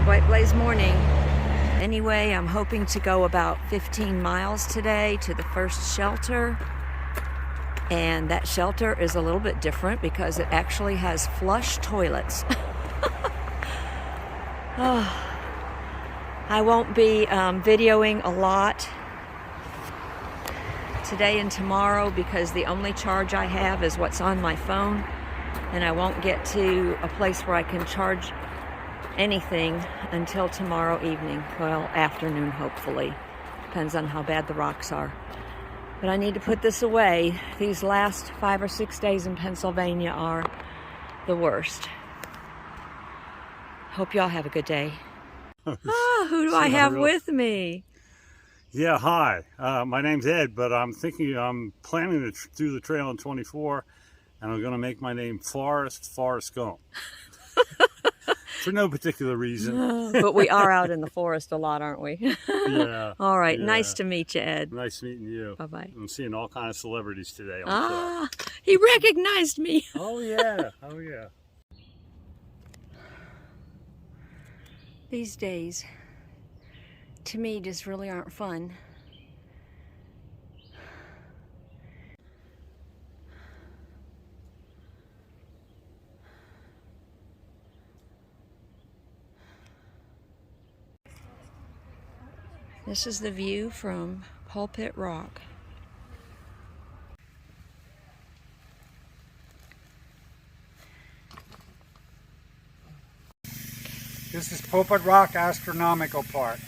Good White Blaze morning. Anyway, I'm hoping to go about 15 miles today to the first shelter. And that shelter is a little bit different because it actually has flush toilets. Oh, I won't be videoing a lot today and tomorrow because the only charge I have is what's on my phone, and I won't get to a place where I can charge anything until tomorrow evening. Well, afternoon hopefully. Depends on how bad the rocks are. But I need to put this away. These last 5 or 6 days in Pennsylvania are the worst. Hope y'all have a good day. Who do I have with me? Yeah, hi. My name's Ed, but I'm planning to do the trail in 24, and I'm going to make my name Forrest Gump. For no particular reason. But we are out in the forest a lot, aren't we? Yeah. All right. Yeah. Nice to meet you, Ed. Nice meeting you. Bye-bye. I'm seeing all kinds of celebrities today on the trail. He recognized me. Oh, yeah. Oh, yeah. These days, to me, just really aren't fun. This is the view from Pulpit Rock. This is Pulpit Rock Astronomical Park,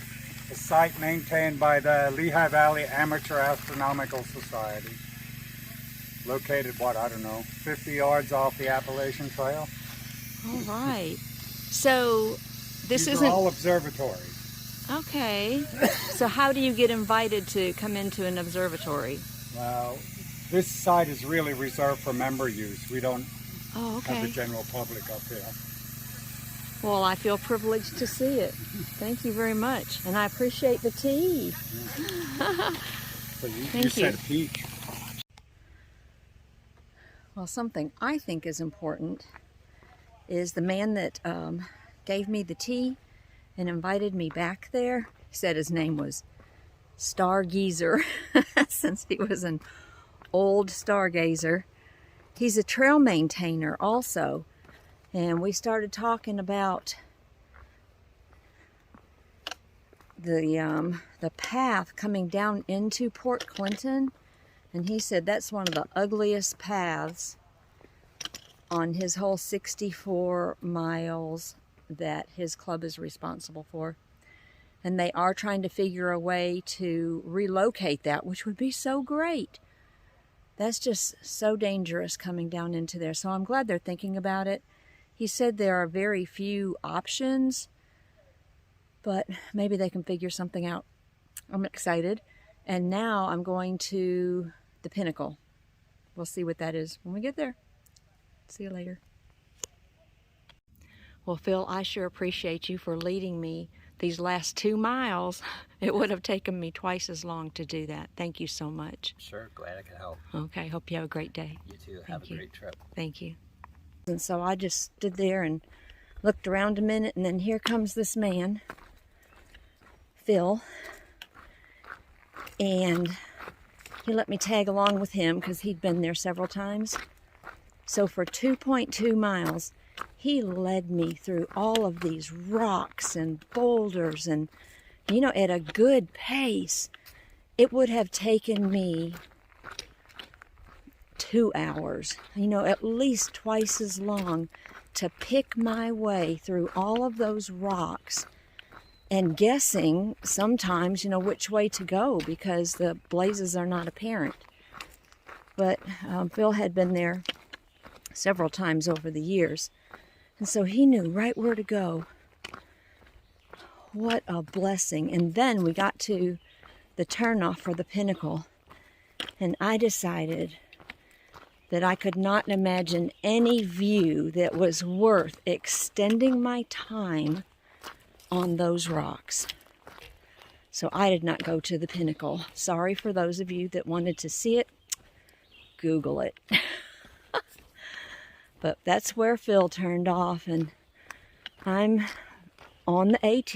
a site maintained by the Lehigh Valley Amateur Astronomical Society. Located, 50 yards off the Appalachian Trail. All right. So this These isn't are all observatories. Okay. So how do you get invited to come into an observatory? Well, this site is really reserved for member use. We don't have the okay. general public up here. Well, I feel privileged to see it. Thank you very much. And I appreciate the tea. So you Thank said you. peach. Well, something I think is important is the man that gave me the tea and invited me back there. He said his name was Stargazer, since he was an old stargazer. He's a trail maintainer also. And we started talking about the path coming down into Port Clinton, and he said that's one of the ugliest paths on his whole 64 miles that his club is responsible for. And they are trying to figure a way to relocate that, which would be so great. That's just so dangerous coming down into there. So I'm glad they're thinking about it. He said there are very few options, but maybe they can figure something out. I'm excited. And now I'm going to the Pinnacle. We'll see what that is when we get there. See you later. Well, Phil, I sure appreciate you for leading me these last 2 miles. It would have taken me twice as long to do that. Thank you so much. Sure, glad I could help. Okay, hope you have a great day. You too. Have a great trip. Thank you. And so I just stood there and looked around a minute, and then here comes this man, Phil, and he let me tag along with him because he'd been there several times. So for 2.2 miles, he led me through all of these rocks and boulders, and, you know, at a good pace. It would have taken me 2 hours, you know, at least twice as long to pick my way through all of those rocks and guessing sometimes, you know, which way to go because the blazes are not apparent. But Phil had been there several times over the years, and so he knew right where to go. What a blessing. And then we got to the turnoff for the Pinnacle, and I decided that I could not imagine any view that was worth extending my time on those rocks. So I did not go to the Pinnacle. Sorry for those of you that wanted to see it. Google it. But that's where Phil turned off, and I'm on the AT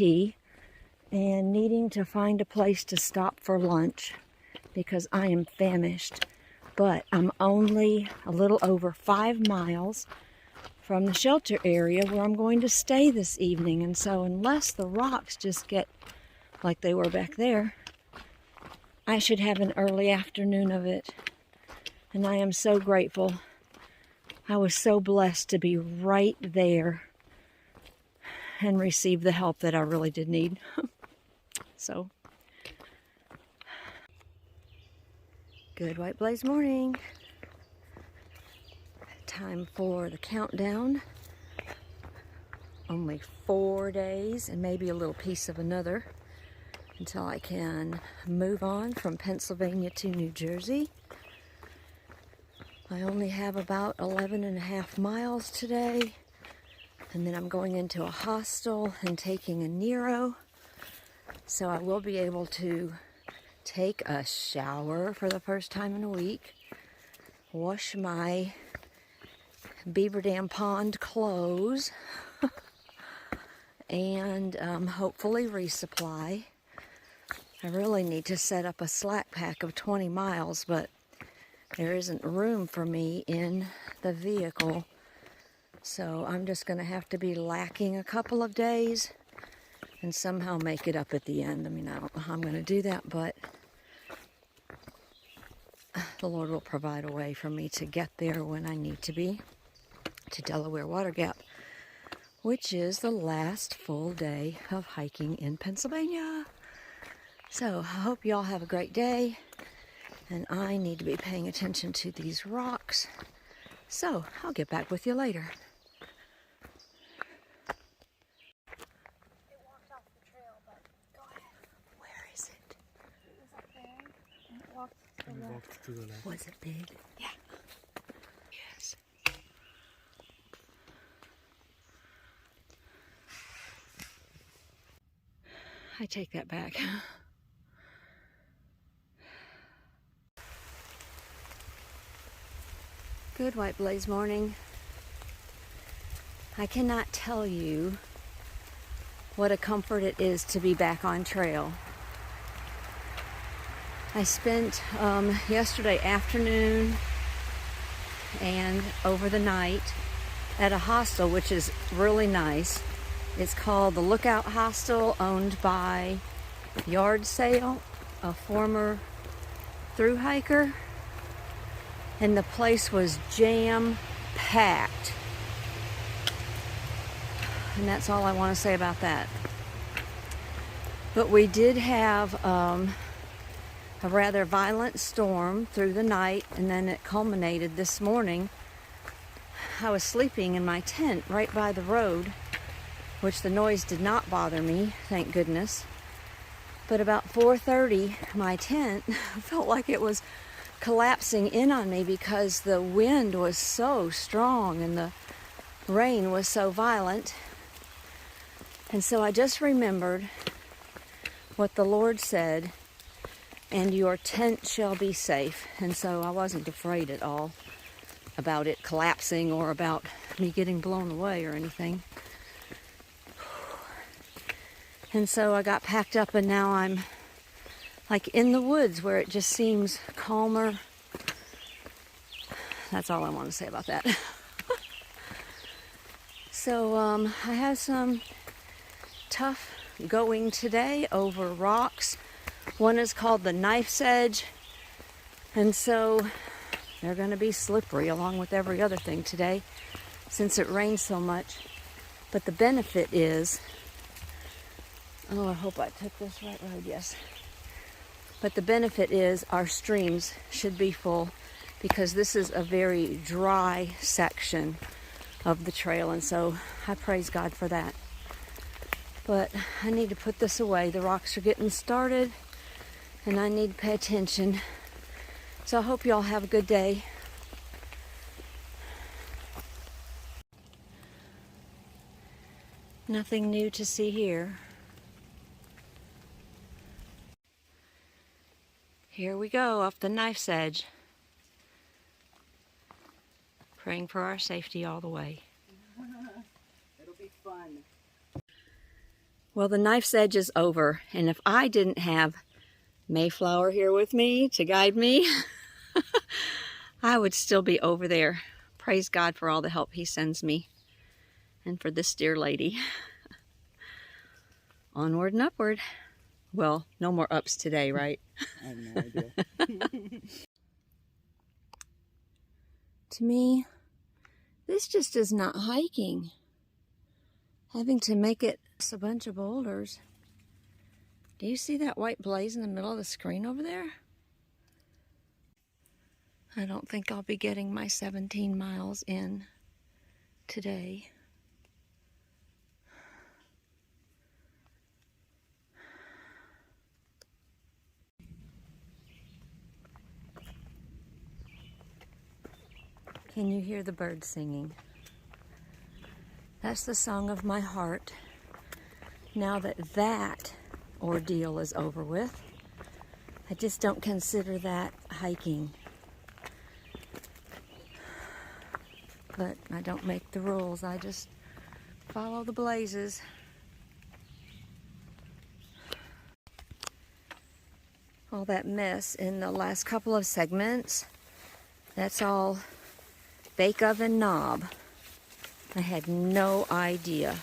and needing to find a place to stop for lunch because I am famished. But I'm only a little over 5 miles from the shelter area where I'm going to stay this evening. And so unless the rocks just get like they were back there, I should have an early afternoon of it. And I am so grateful. I was so blessed to be right there and receive the help that I really did need. So, good white blaze morning. Time for the countdown. Only 4 days and maybe a little piece of another until I can move on from Pennsylvania to New Jersey. I only have about 11.5 miles today, and then I'm going into a hostel and taking a Nero, so I will be able to take a shower for the first time in a week, wash my Beaver Dam Pond clothes, and hopefully resupply. I really need to set up a slack pack of 20 miles, but there isn't room for me in the vehicle. So I'm just going to have to be lacking a couple of days and somehow make it up at the end. I mean, I don't know how I'm going to do that, but the Lord will provide a way for me to get there when I need to be, to Delaware Water Gap, which is the last full day of hiking in Pennsylvania. So I hope you all have a great day. And I need to be paying attention to these rocks. So, I'll get back with you later. It walked off the trail, but go ahead. Where is it? It was up there, and it walked to the left. to the left. Was it big? Yeah. Yes. I take that back. Good white blaze morning. I cannot tell you what a comfort it is to be back on trail. I spent yesterday afternoon and over the night at a hostel, which is really nice. It's called the Lookout Hostel, owned by Yard Sale, a former thru hiker. And the place was jam-packed. And that's all I want to say about that. But we did have a rather violent storm through the night, and then it culminated this morning. I was sleeping in my tent right by the road, which the noise did not bother me, thank goodness. But about 4:30, my tent felt like it was collapsing in on me because the wind was so strong and the rain was so violent. And so I just remembered what the Lord said, and your tent shall be safe. And so I wasn't afraid at all about it collapsing or about me getting blown away or anything. And so I got packed up, and now I'm like in the woods where it just seems calmer. That's all I want to say about that. So I had some tough going today over rocks. One is called the Knife's Edge, and so they're going to be slippery along with every other thing today since it rained so much. But the benefit is, oh, I hope I took this right road, yes. But the benefit is our streams should be full because this is a very dry section of the trail, and so I praise God for that. But I need to put this away. The rocks are getting started, and I need to pay attention. So I hope you all have a good day. Nothing new to see here. Here we go, up the Knife's Edge. Praying for our safety all the way. It'll be fun. Well, the knife's edge is over, and if I didn't have Mayflower here with me to guide me, I would still be over there. Praise God for all the help he sends me, and for this dear lady. Onward and upward. Well, no more ups today, right? I have no idea. To me, this just is not hiking. Having to make it a bunch of boulders. Do you see that white blaze in the middle of the screen over there? I don't think I'll be getting my 17 miles in today. Can you hear the birds singing? That's the song of my heart. Now that that ordeal is over with, I just don't consider that hiking. But I don't make the rules, I just follow the blazes. All that mess in the last couple of segments, that's all bake oven knob. I had no idea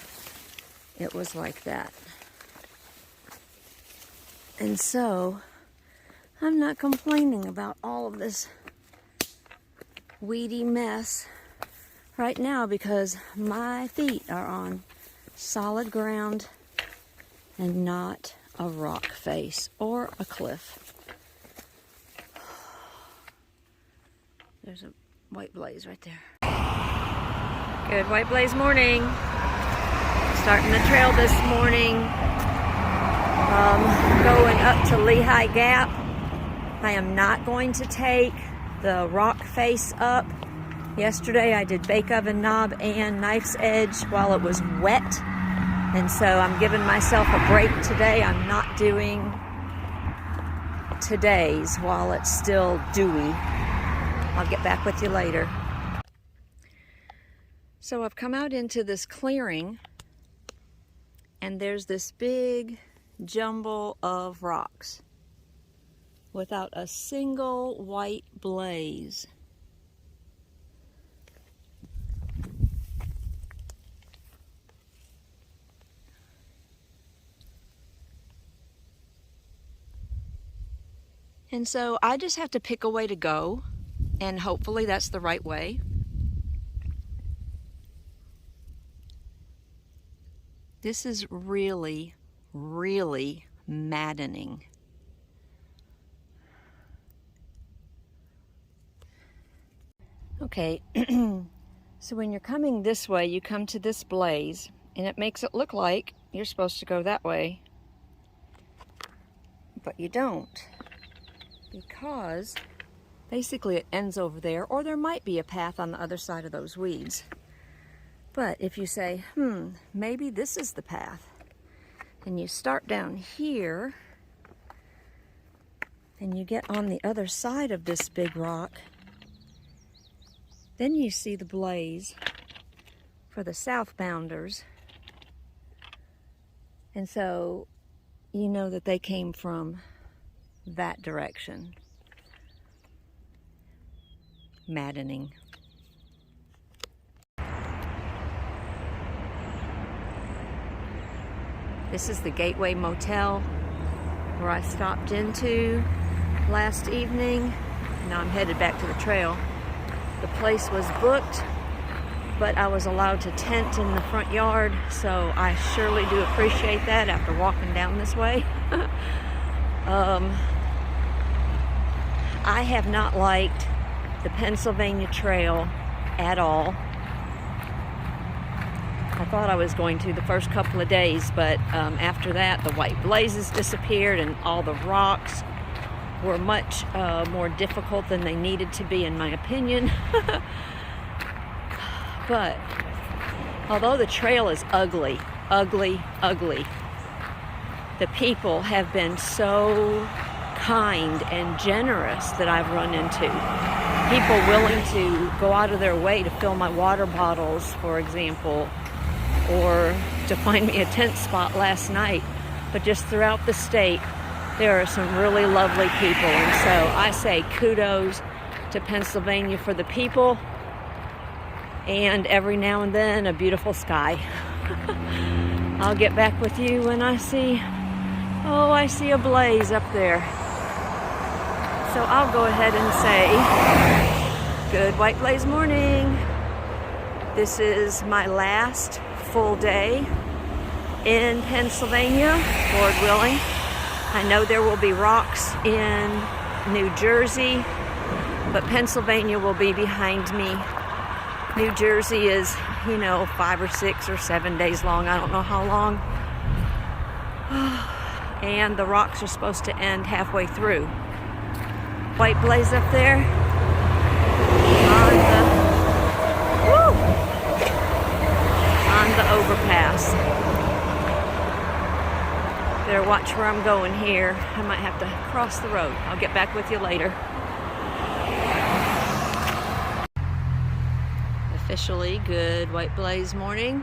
it was like that. And so, I'm not complaining about all of this weedy mess right now because my feet are on solid ground and not a rock face or a cliff. There's a white blaze right there. Good white blaze morning. Starting the trail this morning. Going up to Lehigh Gap. I am not going to take the rock face up. Yesterday I did bake oven knob and knife's edge while it was wet. And so I'm giving myself a break today. I'm not doing today's while it's still dewy. I'll get back with you later. So I've come out into this clearing and there's this big jumble of rocks without a single white blaze. And so I just have to pick a way to go, and hopefully that's the right way. This is really, really maddening. Okay, so when you're coming this way, you come to this blaze, and it makes it look like you're supposed to go that way. But you don't. Because basically it ends over there, or there might be a path on the other side of those weeds. But if you say, maybe this is the path, and you start down here, and you get on the other side of this big rock, then you see the blaze for the southbounders. And so you know that they came from that direction. Maddening. This is the Gateway Motel where I stopped into last evening. Now I'm headed back to the trail. The place was booked, but I was allowed to tent in the front yard, so I surely do appreciate that after walking down this way. I have not liked the Pennsylvania Trail at all. I thought I was going to the first couple of days, but after that the white blazes disappeared and all the rocks were much more difficult than they needed to be, in my opinion. But although the trail is ugly, ugly, ugly, the people have been so kind and generous that I've run into. People willing to go out of their way to fill my water bottles, for example, or to find me a tent spot last night, but just throughout the state, there are some really lovely people. And so I say kudos to Pennsylvania for the people, and every now and then a beautiful sky. I'll get back with you when I see, oh, I see a blaze up there. So I'll go ahead and say, good white blaze morning. This is my last full day in Pennsylvania, Lord willing. I know there will be rocks in New Jersey, but Pennsylvania will be behind me. New Jersey is, 5 or 6 or 7 days long. I don't know how long. And the rocks are supposed to end halfway through. White blaze up there on the overpass. Better watch where I'm going here. I might have to cross the road. I'll get back with you later. Officially good white blaze morning.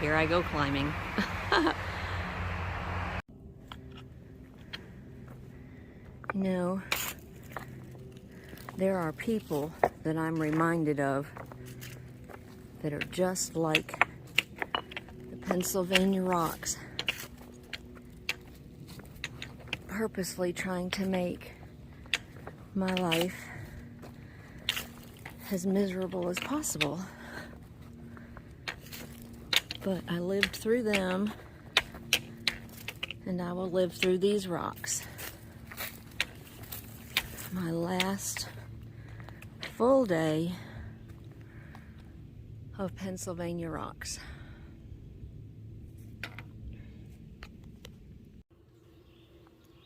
Here I go climbing. There are people that I'm reminded of that are just like the Pennsylvania rocks, purposely trying to make my life as miserable as possible. But I lived through them, and I will live through these rocks. My last full day of Pennsylvania rocks.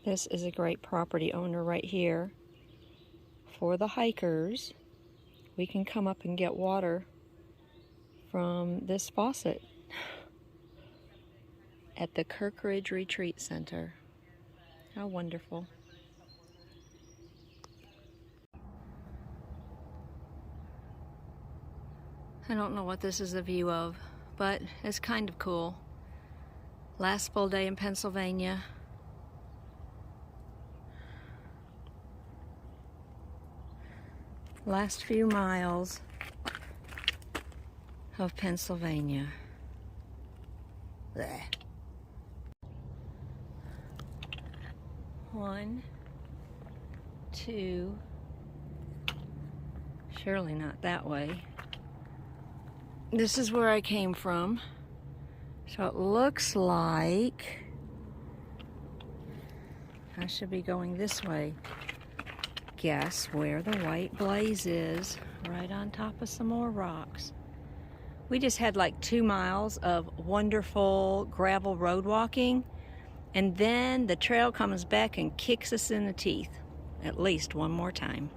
This is a great property owner right here. For the hikers, we can come up and get water from this faucet at the Kirkridge Retreat Center. How wonderful. I don't know what this is a view of, but it's kind of cool. Last full day in Pennsylvania. Last few miles of Pennsylvania. Blech. 1, 2, surely not that way. This is where I came from. So it looks like I should be going this way. Guess where the white blaze is? Right on top of some more rocks. We just had like 2 miles of wonderful gravel road walking, and then the trail comes back and kicks us in the teeth at least one more time.